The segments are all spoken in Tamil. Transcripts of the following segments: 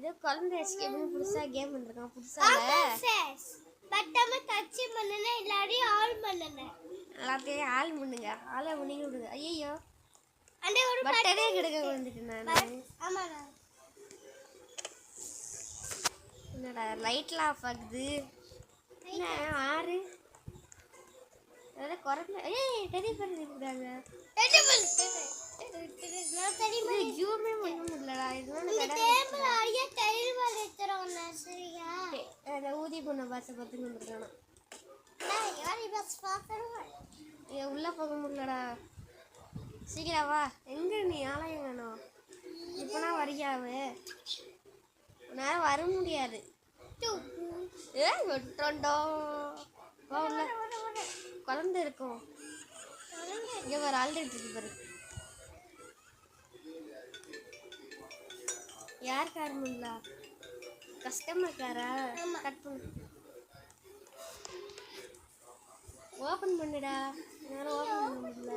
இது குழந்தை எஸ்கேப்னு புதுசா கேம் வந்திருக்கான் புதுசா பட்டம டச் பண்ணனே எல்லாரையும் ஆல் பண்ணனே எல்லாத்தையும் ஆல் பண்ணுங்க ஆளை பண்ணி விடுங்க ஐயோ அண்டே ஒரு பட்டனே கிடக்க வந்துட்டேன் நான் ஆமாடா என்னடா லைட்ல ஆஃப் ஆகுது என்ன ஆறு அதெல்லாம் குறைஞ்ச ஏய் டெடி பண்ணி இருக்காங்க நான் தெரியுமா ஜூமே பண்ண முடியலடா இதனால இந்த டேபிள் அரிய டைல் வளைச்சறோம்னா சரியா அத ஊதி பண்ண பாச பத்துன்னு வந்துட்டானா நான் யாரை பஸ் பாக்கறேன் ஏ உள்ள போக முடியலடா சீக்கிரம் வா எங்க நீ ஆலயம் வேணும் இப்பனா வரியாவே நான் வர முடியாது ஏ வெட்டண்டோ வா உள்ள குழந்தை இருக்கும் இங்க வர ஆல்ரெடி இருக்கு பாரு யார் கார் முடியல கஸ்டமர் காரா கட் பண்ணு ஓபன் பண்ணுடா யாரும் ஓபன் பண்ண முடியல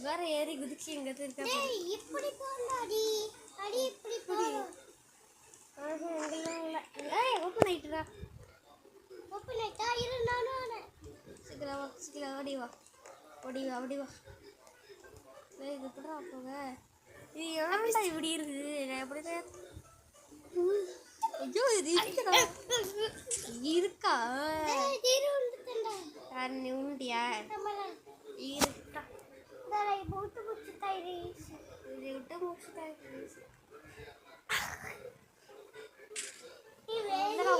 வேற ஏறி குதிச்சு எங்க இருக்கா டேய் இப்படி போடா அடி அடி இப்படி போடு எங்கெல்லாம் இல்ல ஏய் ஓபன் ஆயிட்டுடா ஓபன் ஆயிட்டா இரு நானே சீக்கிரம் ஓடி வா ஓடி வா ஏய் இது கூட போக இது எவ்வளோடா இப்படி இருக்குது நான் எப்படிதான் ஐயோ இது இருக்கா நீ உண்டியா இருக்கா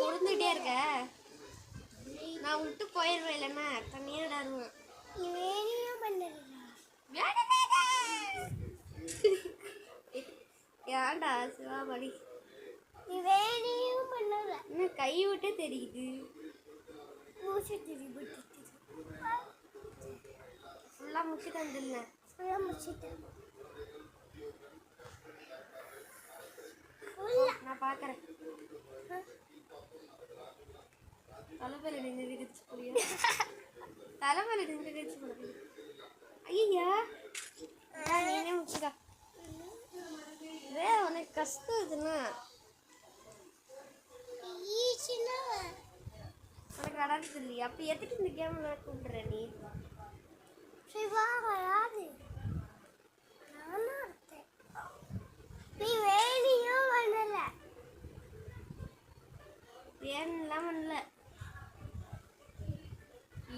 உருந்துட்டே இருக்க நான் விட்டு போயிடுவேன் இல்லைன்னா தண்ணியோட ஏன்டா சிவா படி இன்னும் கை விட்டே தெரியுது ஃபுல்லாக முடிச்சுட்டு வந்துருந்தேன் நான் பார்க்குறேன் தலைமையில நின்று கட்சி முடியும் தலைமையில நின்று கட்சி முடியும் ஐயா நீனே முடிச்சுக்கா உனக்கு கஷ்டம் இதுன்னா உனக்கு விளாடுறது இல்லையா அப்போ எதுக்கு இந்த கேம் நான் கூப்பிடுறேன் நீ வேணும்லாம் பண்ணல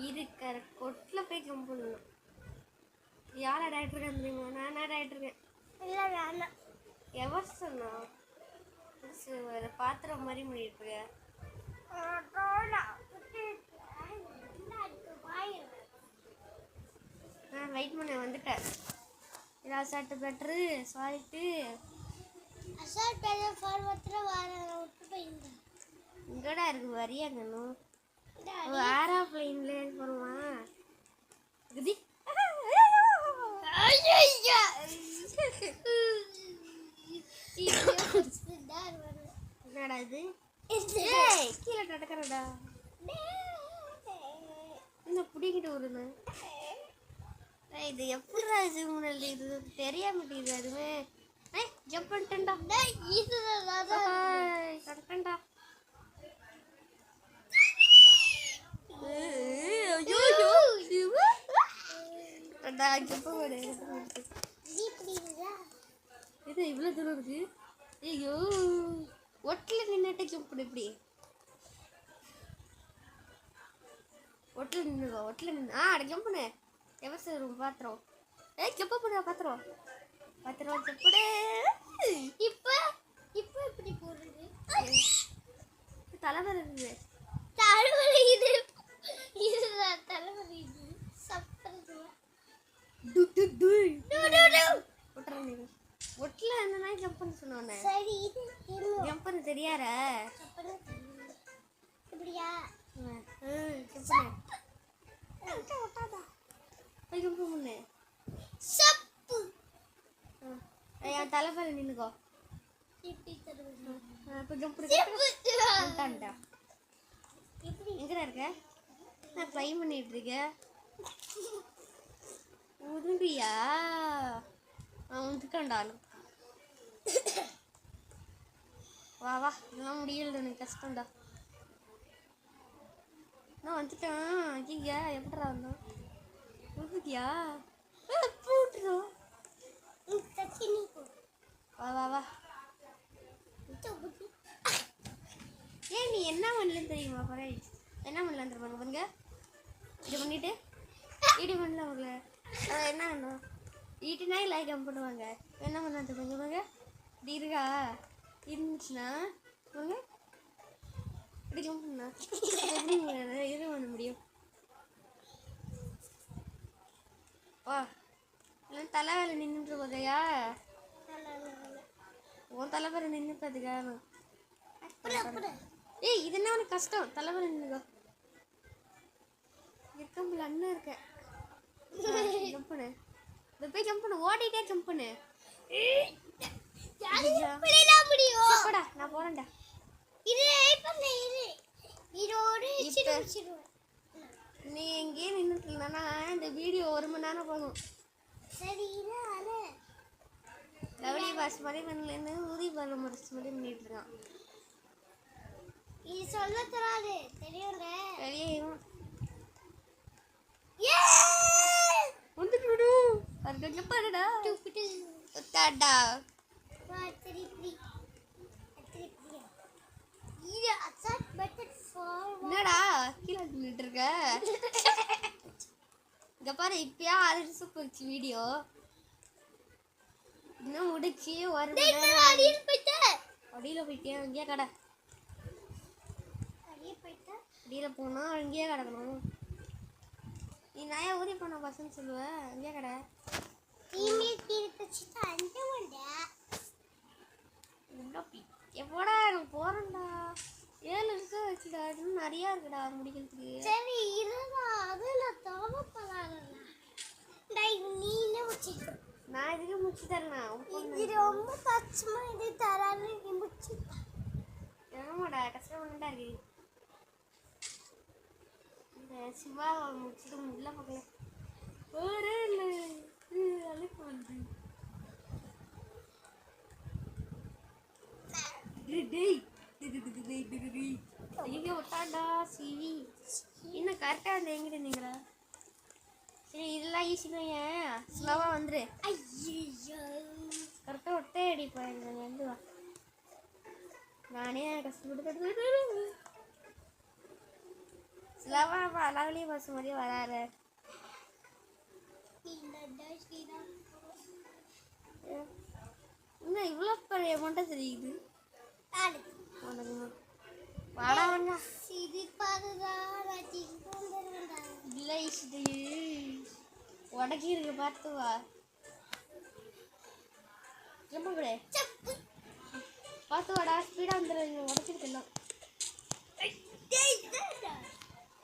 இருக்கிற கொட்டில் போய் கம் பண்ணணும் யார் ஆடாயிட்டு இருக்கேன் தெரியுமா நான் ஆடாயிட்டு இருக்கேன் இல்லை வேணாம் எவர் சொன்னா பாத்திரம் மாதிரி பண்ணிட்டு இருக்க நான் வெயிட் பண்ண வந்துட்டேன் இது அசால்ட்டு பெட்ரு சால்ட்டு அசால்ட் ஃபார்வத்தில் விட்டு போயிருந்தேன் இங்கடா இருக்கு வரியாங்கணும் ஏரோப்ளைன்ல போடுவான் குதி என்னடா இது கீழே நடக்கிறடா என்ன பிடிக்கிட்டு வருது இது எப்படிடா இது முன்னாடி இது தெரிய மாட்டேங்குது அதுவே ஜம்ப் பண்ணிட்டேன்டா கரெக்டா இது இவ்வளோ தூரம் இருக்கு ஐயோ ஒட்டில் நின்றுட்டு ஜம்ப் பண்ணு இப்படி ஒட்டில் நின்றுக்கோ ஒட்டில் நின்று அட ஜம்ப் பண்ணு எவசரம் பாத்திரம் ஜம்ப் பண்ண பாத்திரம் ஜம்ப் இப்போ இப்படி போடுறது தலைவலி இருக்குது தலைவலி இதுதான் தலைவலி இது சப்பறது ஒட்டில் என்னன்னா ஜம்ப் பண்ண சொன்னோன்னே சரி இது ஜம்ப் பண்ண தெரியாரா இப்படியா ஜம்ப் பண்ணு சப்பு என் தலைவலி நின்னுக்கோ இப்படி தருவது இப்போ ஜம்ப் பண்ணிட்டான்டா எங்கடா இருக்க நான் ட்ரை பண்ணிட்டு இருக்கேன் உரும்பியா அவன் வந்துட்டான்டா வா வா, இதெல்லாம் முடியல, எனக்கு கஷ்டம்டா. நான் வந்துட்டேன். ஐயா எப்படா வந்தோம்? வந்துட்டியா? போட்டுரும். வா வா வா. ஏன் நீ என்ன பண்ணலன்னு தெரியுமா? பரவாயில்ல, என்ன பண்ணலாம் தெரியுமா? பாருங்க, இது பண்ணிட்டு வீடியோ பண்ணலாம். அவங்க என்ன பண்ணுவோம்? வீட்டுனா லைக் கம் பண்ணுவாங்க. என்ன பண்ணலாம் தெரியுமா? பாருங்க, இப்படி இருக்கா இருந்துச்சுன்னா பாருங்க, இப்படி கம் பண்ணா இது பண்ண முடியும். வா, இல்லை தலை வேலை நின்றுட்டு போதையா? உன் தலைவரை நின்று பார்த்துக்கா. ஏய், இது என்ன உனக்கு கஷ்டம்? தலைவரை நின்றுக்கோ. இருக்கம்பில் அண்ணன் இருக்கேன். ஜம்ப் பண்ணு, இதை போய் ஜம்ப் பண்ணு, ஓடிட்டே ஜம்ப் பண்ணு. போடா, நான் போறேன்டா. நீ எங்கேயே நின்றுட்டு இருந்தானா இந்த வீடியோ 1 மணி நேரம் போகும். லவ்லி பாஸ் மாதிரி பண்ணலன்னு ஊதி பாரு முடிச்சு மாதிரி பண்ணிட்டு இருக்கான். இது சொல்ல தராது தெரியும்ல. வெளியேறும் வந்துட்டு விடு. அதுக்கு பாருடா டாடா. என்னடா கீழே நின்றுட்டு இருக்க? இங்க பாரு, இப்பயா 6 நிமிஷம் போச்சு வீடியோ. இன்னும் முடிச்சு 1 மணி நேரம். அடியில போயிட்டேன். அங்கேயே கடை, அடியில போனா அங்கேயே கிடக்கணும். நீ நாயா ஊதி போன பசங்க சொல்லுவ, அங்கேயே கடை. எப்போடா எனக்கு போறேன்டா. 7 நிமிஷம் வச்சுடா, இன்னும் நிறையா இருக்குடா முடிக்கிறதுக்கு. சரி இதுதான் அதெல்லாம் தேவைப்படாதல்ல. நீனே முடிச்சிட்டு நான் இதுக்கு முடிச்சு தரேன். இது ரொம்ப கஷ்டமா இது தராது. நீ முடிச்சு என்னமாடா கஷ்டப்பட்டுட்டா இருக்கு. இந்த சிவா முடிச்சுட்டு முடியல பார்க்கல. ஒரே இல்லை அழைப்பு வந்து ஐயோ விட்டாண்டா சிவி. இன்னும் கரெக்டாக அந்த எங்கிட்ட நீங்களா? சரி, இதெல்லாம் ஈஸி தான். ஏன் ஸ்லோவாக வந்துரு. கரெக்டாக ஒட்டே அடிப்பா. எங்க வந்து வா, நானே கஷ்டப்பட்டு ஸ்லோவாக லவ்லி பஸ் மாதிரியே வராரு. இன்னும் இவ்வளோ பழைய மட்டும் தெரியுது உனக்கு. வாடா வாங்க. இல்லை உடக்கி இருக்கு, பார்த்து வா. ரொம்ப கூட பார்த்து வாடா, ஸ்பீடாக வந்துடுறீங்க. உடச்சிருக்கலாம்,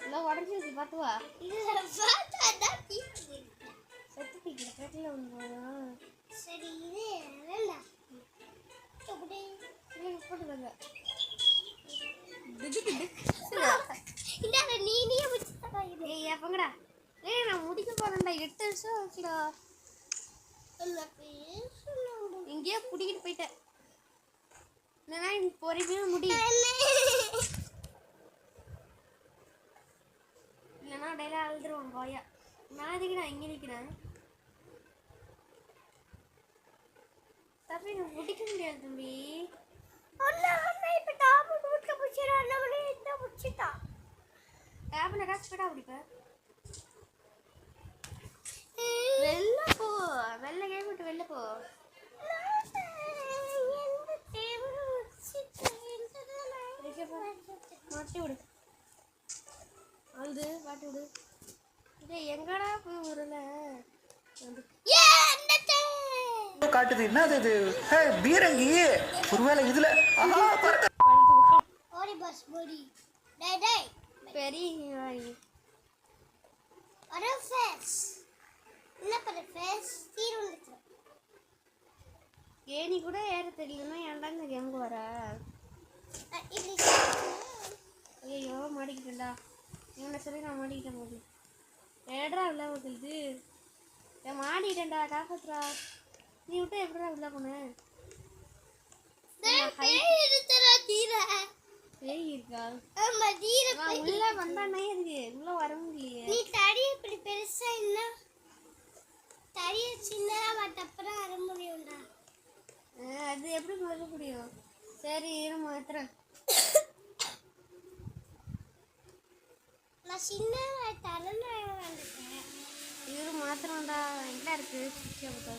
எல்லாம் உடஞ்சிருக்கு. பார்த்து வா. செத்து போய்க்கிற கட்டில் ஒன்று. சரி போட்டுக்கோங்க. ஏய் எப்பங்கடா? ஏய் நான் முடிக்க போறேன்டா. 8 நிமிஷம் ஆச்சுடா. இங்கேயே குடிக்கிட்டு போயிட்டேன். இல்லைன்னா எனக்கு பொறுமையாக முடியும். இல்லைன்னா டெய்லி அழுதுருவான் கோயா. நான் எதுக்கு நான் இங்கே நிற்கிறேன்? தம்பி எனக்கு பிடிக்க முடியாது தம்பி. டேப்ல ஸ்பீடாக பிடிப்பேன். வெளில போ, வெளில கேம் விட்டு வெளில போ. மாட்டி விடு, அழுது பாட்டி விடு. இதே எங்கடா போய் வரல காட்டுது. என்னது இது? பீரங்கி ஒருவேளை இதுல பெரிய ஏனி கூட ஏற தெரியலன்னா ஏன்டா இந்த கேமுக்கு வர? ஐயோ மாட்டிக்கிட்டேன்டா. இவனை சொல்லி நான் மாட்டிக்கிட்டேன். போது ஏடா உள்ள போகுது. மாட்டிக்கிட்டேன்டா, காப்பாத்துறா. நீ விட்டு எப்படா உள்ள போன? இருக்கா ஆமா தீர நான் உள்ள வந்தானே இருக்கு உள்ள வர முடியலையே நீ தடி இப்படி பெருசா என்ன தடிய சின்னதா வட்டப்புறம் அர முடியும்டா அது எப்படி மாற்ற முடியும் சரி இரு மாத்திரம் நான் சின்ன தரணும் வந்துட்டேன் இரு மாத்திரம்டா எங்க இருக்கு சுவிட்ச் பார்த்தா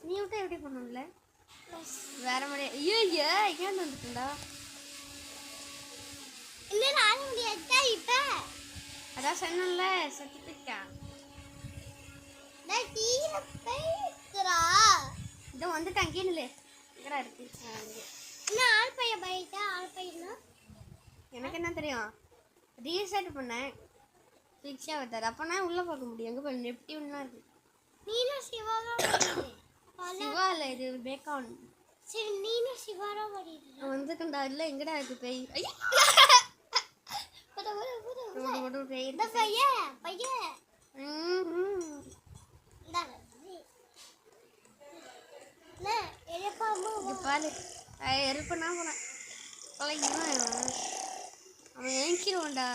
நீ விட்டா எப்படி பண்ணல வேற மாதிரி ஐயோ ஏன் வந்துட்டுண்டா இன்னும் ஆட முடியாதா இப்ப அதான் சொன்னல சர்டிஃபிகேட்டா நான் தீர பேசுறா இதோ வந்துட்டான் கீழே எங்கடா இருக்கு இன்னும் ஆள் பையன் போயிட்டா ஆள் பையனா எனக்கு என்ன தெரியும் ரீசெட் பண்ணேன் ஃபிக்ஸாக வந்தார் அப்போ நான் உள்ளே பார்க்க முடியும் எங்கே போய் நெப்டியூன்லாம் இருக்கு நீனும் சிவாரா சிவா இல்லை இது பேக்கான் சரி நீனும் சிவாரா படிடு நான் வந்துக்கண்டா இல்லை எங்கடா இருக்கு பேய் ஐயா பேய் இந்த பையன் பையன் பாரு இருப்பனா போனேன் பழகிடுவான் அவன் ஏங்கிடுவான்டா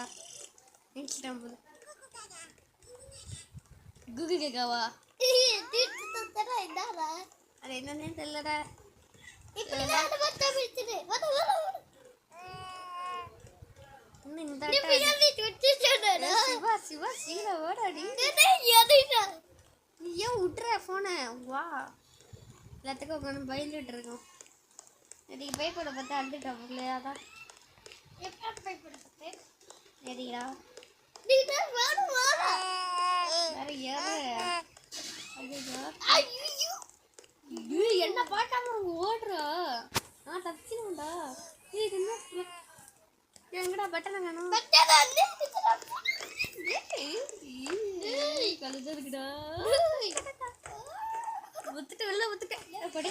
ஏங்கிட்டான் போது குகு கேக்காவா அது என்னன்னே தெரியலடா இன்னும் இந்த சிவா சிவா சீல ஓடாடி நீ ஏன் விட்டுற போனை வா எல்லாத்துக்கும் உட்காந்து பயந்துட்டு இருக்கோம் இன்னைக்கு பயப்பட பார்த்தா அழுதுட்டா இல்லையா அதான் சரிடா வேற என்ன பார்க்காம ஓடுறா நான் தப்பிச்சுடா இது என்ன எங்கடா பட்டனை காணும் கழுதா இருக்குடா ஒத்துட்டு வெளில ஒத்துட்டேன் படி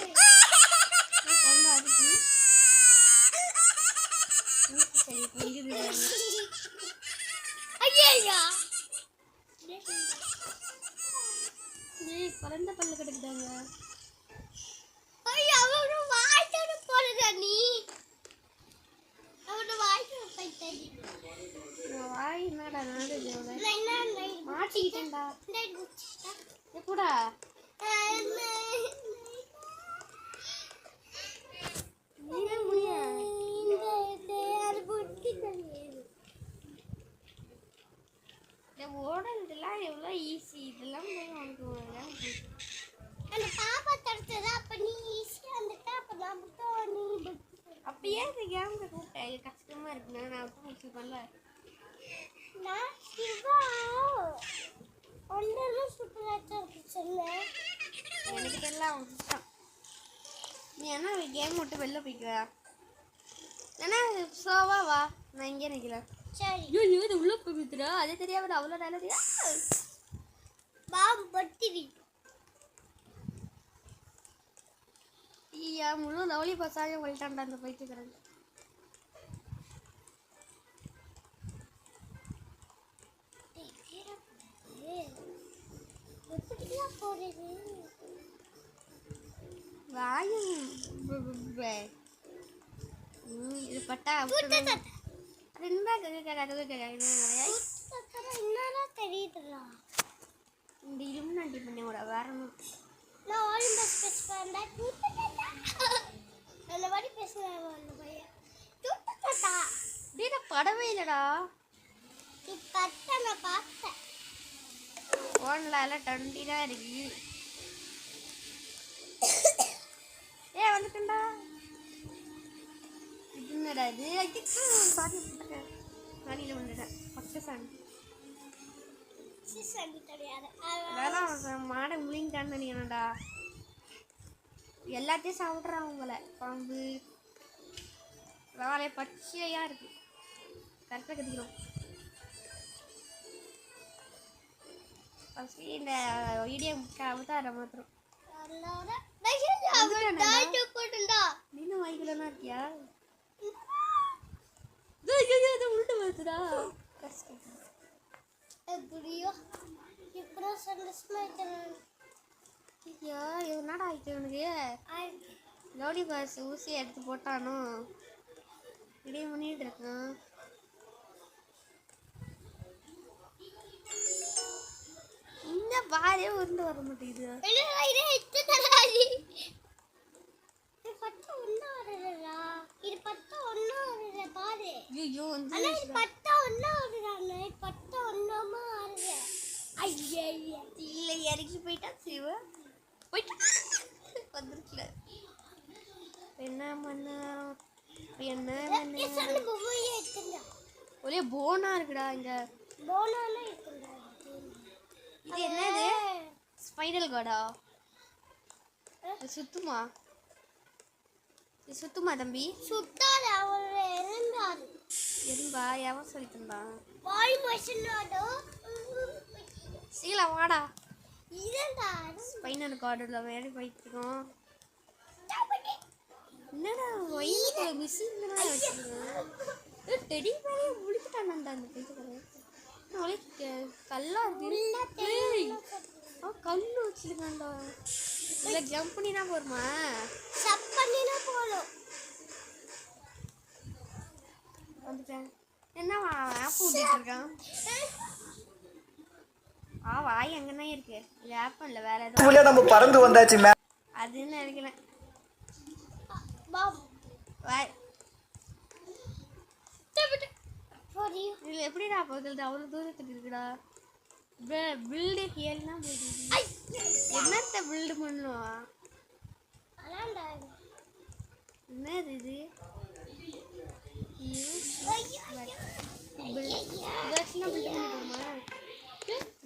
அதுக்கு சரி புரியுது குழந்த பல்ல கிடக்குதாங்க வாய் என்னடா நாடு மாட்டிக்கிட்டேன்டா எப்படா ஓடலாம் எவ்வளோ ஈஸி இதெல்லாம் அந்த பாப்பா தடுத்தது அப்ப நீ ஈஸியா வந்துட்ட அப்ப நான் மட்டும் நீ அப்பயே இந்த கேம் கூப்பிட்டேன் இது கஷ்டமா இருக்குண்ணா நான் அப்போ முடிச்சு பண்ணல நான் சிவா ஒன்றும் சூப்பராக இருக்கு சொல்லு எனக்கு தெரியல அவன் சுத்தம் நீ என்ன கேம் விட்டு வெளில போய்க்குவா ஏன்னா ஸ்லோவா வா நான் இங்கே நிற்கிறேன் சரி ஐயோ இது உள்ள போய்த்துடா அதே தெரியாம அவ்வளோ நல்லது பாம்பு பட்டிரி ஐயா முழு லவ்லி பசாக வலிட்டான்டா அந்த பைத்துக்கிறது எப்படிலாம் போறது வாயும் இது பட்டா ரெண்டா நிறையா என்னதான் தெரியுதுடா இந்த இரும்பு நண்டி பண்ணி விட வேற நான் ஆலிம்பஸ் பேசுவேன் அந்த மாதிரி பேசுவேன் அந்த பையன் தூட்டா டேய் படவே இல்லடா நீ பட்ட நான் பார்த்தேன் ஃபோனில் எல்லாம் 20 தான் இருக்கு ஏ வந்துட்டேன்டா இது என்னடா இது சாரி போட்டுட்டேன் சாணியில் வந்துட்டேன் பச்சை சாணி சிசன் கிடையாது வேணாம் மாடை முழிங்கிட்டான்னு நினைக்கிறேன்டா எல்லாத்தையும் சாப்பிட்றான் உங்களை பாம்பு வேலையை பச்சையாக இருக்கு கரெக்டாக கற்றுக்கிறோம் ஃபஸ்ட்டு இந்த வீடியோ அவதார மாத்திரம் நீனும் வாய்க்குள்ளலாம் இருக்கியா உருட்டு வருதுடா கஷ்டம் எப்படியோ இப்போ சந்தோஷமா இருக்கிறேன். ஐயோ என்னடா ஆயிடுச்சு உனக்கு? லோடி பாஸ் ஊசி எடுத்து போட்டானோ இப்படி பண்ணிட்டு இருக்கான். இந்த பாரே உருந்து வர மாட்டேங்குது. ஐயோ இல்லை இறக்கி போயிட்டா சிவ போயிட்டா வந்துருக்கல. என்ன பண்ண ஒரே போனா இருக்குடா இங்க. இது என்னது? ஸ்பைனல் கார்டா? சுத்துமா? இது சுத்துமா தம்பி? எறும்பா? எவன் சொல்லி தந்தான்? சீலா வாடா. ஸ்பைனல் கார்டுல வேலை போயிட்டுருக்கோம். என்னடா வயிறு மிஷின் வச்சுருக்கேன். டெடி மேலே முடிச்சுட்டான்டா அந்த பைத்துக்காரன். கல்லா இருக்கு. கல்லு வச்சிருக்கான்டா. இல்லை ஜம்ப் பண்ணினா போருமா? வந்துட்டேன். என்னவா ஆப் விட்டுட்டு இருக்கான்? வாய் எங்கன்னா இருக்கு. இது ஆப் இல்லை வேற ஏதாவது. நம்ம பறந்து வந்தாச்சு. அதுன்னு நினைக்கிறேன். வாய் இதுல எப்படிடா போகுது? அவ்வளோ தூரத்துக்கு இருக்குடா. பில்டு ஹியல்னா என்னத்த பில்டு பண்ணுவா? என்னது இது?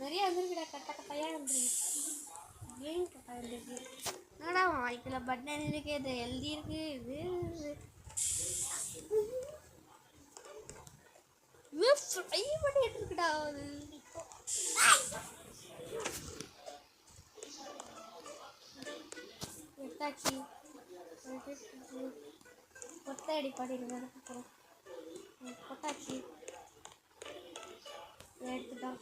நிறைய வந்துருக்குடா. கட்ட கட்டையா வந்துருக்கு. ஏன் கட்டா வந்துருக்கு? என்னடா வாய்க்குள்ள பட்டன் இருக்கு. இது எழுதி இருக்கு. இது ஃப்ரை பண்ணிட்டு இருக்குடா. அது எத்தாச்சி கொத்தடி பாடிடுங்க. கொட்டாச்சி எடுத்துட்டான்.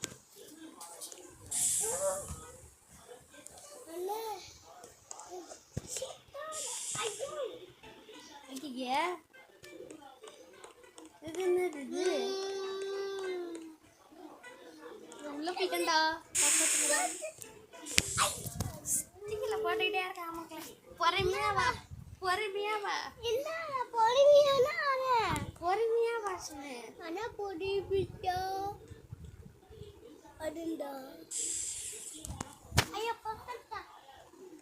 இது என்னது? இது உள்ள போயிட்டா. ஸ்டிக்கில் போட்டுக்கிட்டே இருக்கா மக்களே. பொறுமையா வா. பொறுமையா வா சொன்னேன்.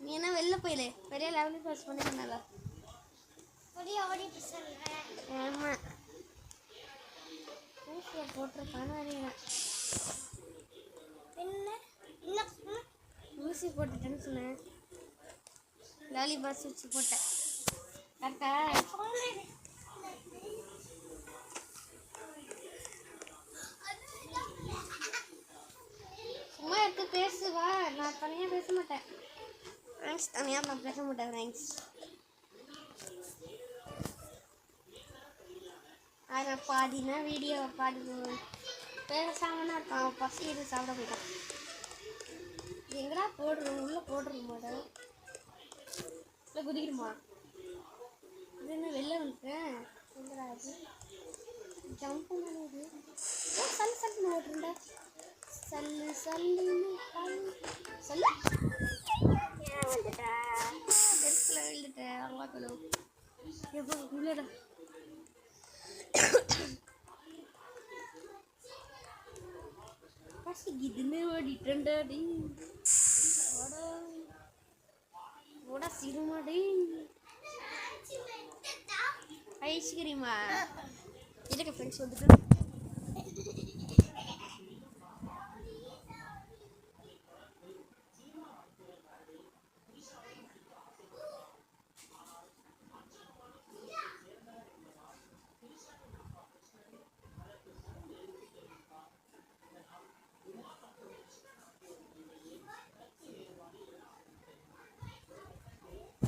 நீ என்ன வெளில போயில பெரிய லெவலில் பாஸ் பண்ணிக்கனால. ஆமா போட்டிருக்கான்னு நினைக்கிறேன். ஊசி போட்டுட்டேன்னு சொன்னேன். லாலி பாஸ் வச்சு போட்டேன். கரெக்டா? சும்மா எடுத்து பேசுவா. நான் தனியாக பேச மாட்டேன் ஃப்ரெண்ட்ஸ். தனியாக நான் பேச மாட்டேன் ஃப்ரெண்ட்ஸ். அதில் பாதினா வீடியோ பாதி பேசாமன்னா இருக்கான். பசி எது சாப்பிட போயிட்டான். எங்கடா போடுறோம்? உள்ளே போடுறோம் மாட்டேன். இல்லை குதிக்கணுமா? இது என்ன வெளில வந்துட்டேன். எங்கடா அது? ஜம்ப் பண்ணுது. சல்லு சல்லுன்னு ஓடுறா. சல்லு சல்லுன்னு சொல்லு. வந்துட்டேன். நெருப்பில் விழுந்துட்டேன். அவ்வளோ கலவு எப்போ உள்ளடா. பசிக்குதுன்னு ஓடிட்டேன்டா. டி ஓடா சிறுமாடி. ஐஸ்கிரீமா இதுக்கு ஃப்ரெண்ட்ஸ் வந்துட்டு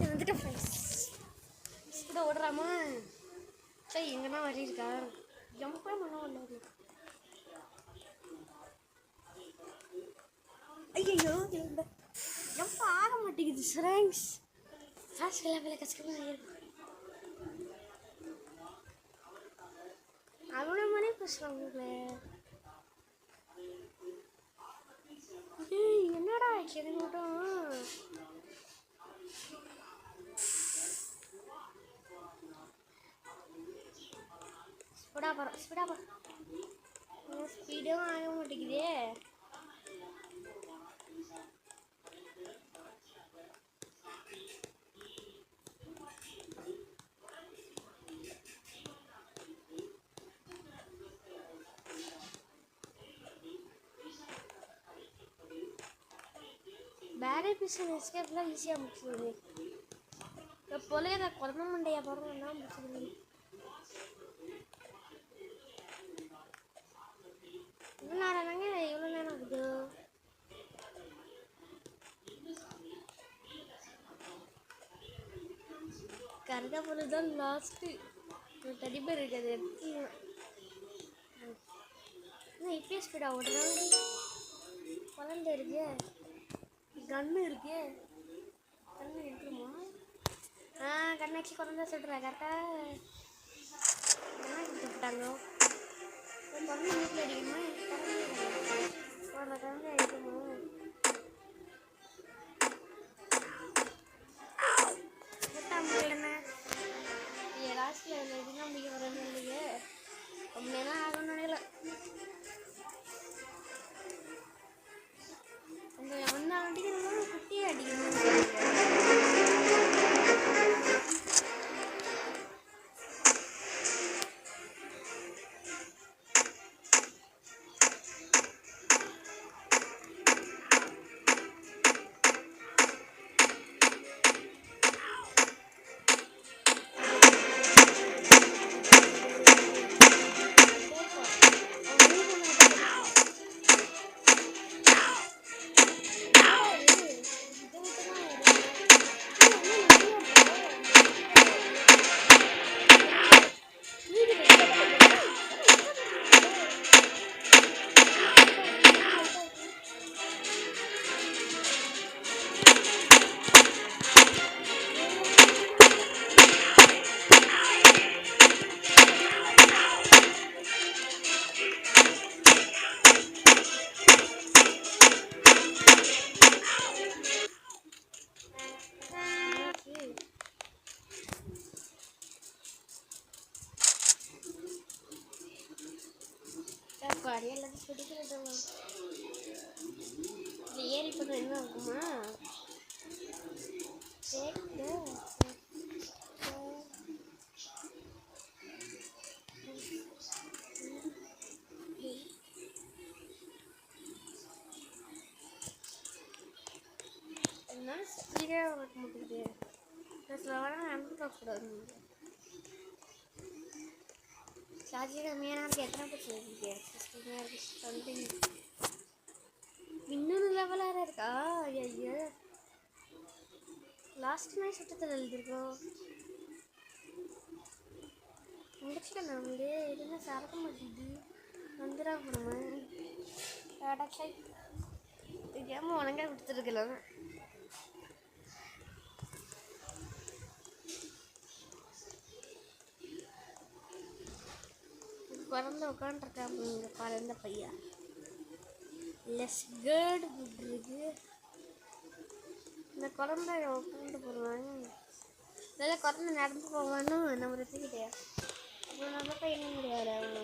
வந்துட்டு ஃப்ரெண்ட்ஸ் கூட ஓடுறாமா. சரி எங்கன்னா வரி இருக்கா? ஜம்ப் பண்ண முடியாது. ஐயோ ரொம்ப ஆக மாட்டேங்குது ஃப்ரெண்ட்ஸ். வேலை கஷ்டமாக இருக்கு. அவ்வளோ மணி பேசுகிறேன் உங்களை. என்னடா ஆச்சு மட்டும் ஸ்பீடாக போகிறோம். ஸ்பீடும் ஆக மாட்டேங்குதே. பேரே பிசன் எஸ்கேப்லாம் ஈஸியாக முடிச்சுடுது. எப்போலே நான் குழந்த மண்டையா போகிறோம்னா முடிச்சுடுது. இவ்வளோ நேரம் தாங்க, எவ்வளோ நேரம் ஆகுது? கரெக்டாக போகிறது தான் லாஸ்ட்டு. தடிப்பேர் இருக்காது எடுத்துக்கலாம். இன்னும் இப்பயே ஸ்பீடாக ஓடுறாங்க. குழந்தை இருக்கு, கண்ணு இருக்கு. கண்ணு இருக்குமா? கண்ணாச்சி குழந்தை சொல்கிறா கரெக்டாக. என்ன கொடுத்துட்டாங்க? குழந்தை வீட்டில் அடிக்கணுமா? குழந்தை அடிக்குமா? லாஸ்ட்டில் எதுனா முடிக்க வரணும் இல்லையே. ரொம்ப நேரம் ஆகணும்னு நினைக்கல. கொஞ்சம் ஒன்றா அடிக்கணும், குட்டியே அடிக்கணும். பாடி எல்லாத்தையும் பிடிக்கிறது ஏறி பண்ண என்ன இருக்குமா? என்னால் ஸ்பீடாக வைக்க மாட்டேங்குது. ஸ்லோவாக நடந்து பார்க்கக்கூடாது. சார்ஜர் கம்மியாக இருக்குது. எத்தனை பர்சன்ட் இருக்கு? 16 இருக்குது. சம்திங் இன்னொரு லெவலாக இருக்கா? ஐயோ லாஸ்ட் மேட்ச் சுற்றத்தில் எழுதிருக்கோம். முடிச்சுட்டேன் நம்மளே. எதுவுமே சரக்க மாட்டேங்குது. வந்துடா போனோமா? டாடா ஏமா உனங்க கொடுத்துருக்கலாம். குழந்தை உட்காந்துருக்காங்க. குழந்த பையன் லெஸ் கேர்டு இருக்கு. இந்த குழந்தை உட்காந்து போடுவாங்க. இதெல்லாம் குழந்தை நடந்து போவான்னு நம்ம ரசிக்கிட்டே நல்ல பையனே முடியாது. அவங்க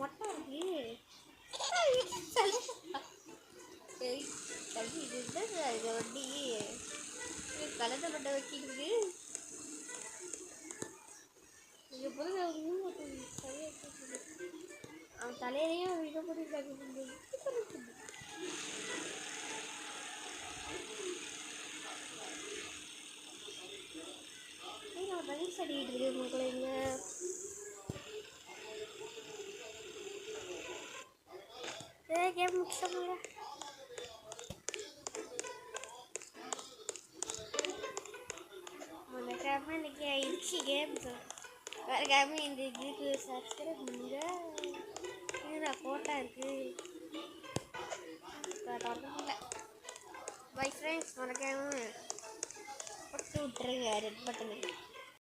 மொட்டை இருக்கு. இது வண்டி கலந்த மட்டை வச்சுக்கிட்டு அவன் தலையிலையும் விடப்படி ரைஸ் அடிக்கிட்டு இருக்கு மக்களைங்க. கேம் முடிச்சோம்ல. மறக்காம இன்னைக்கு ஆயிடுச்சு கேம். மறக்காம இந்த இதுக்கு சப்ஸ்கிரைப் பண்ணுங்க. கோட்டா இருக்கு. தொடரல. பை ஃப்ரெண்ட்ஸ், மறக்காம போட்டு விட்டுருங்க ரெட் பட்டனு.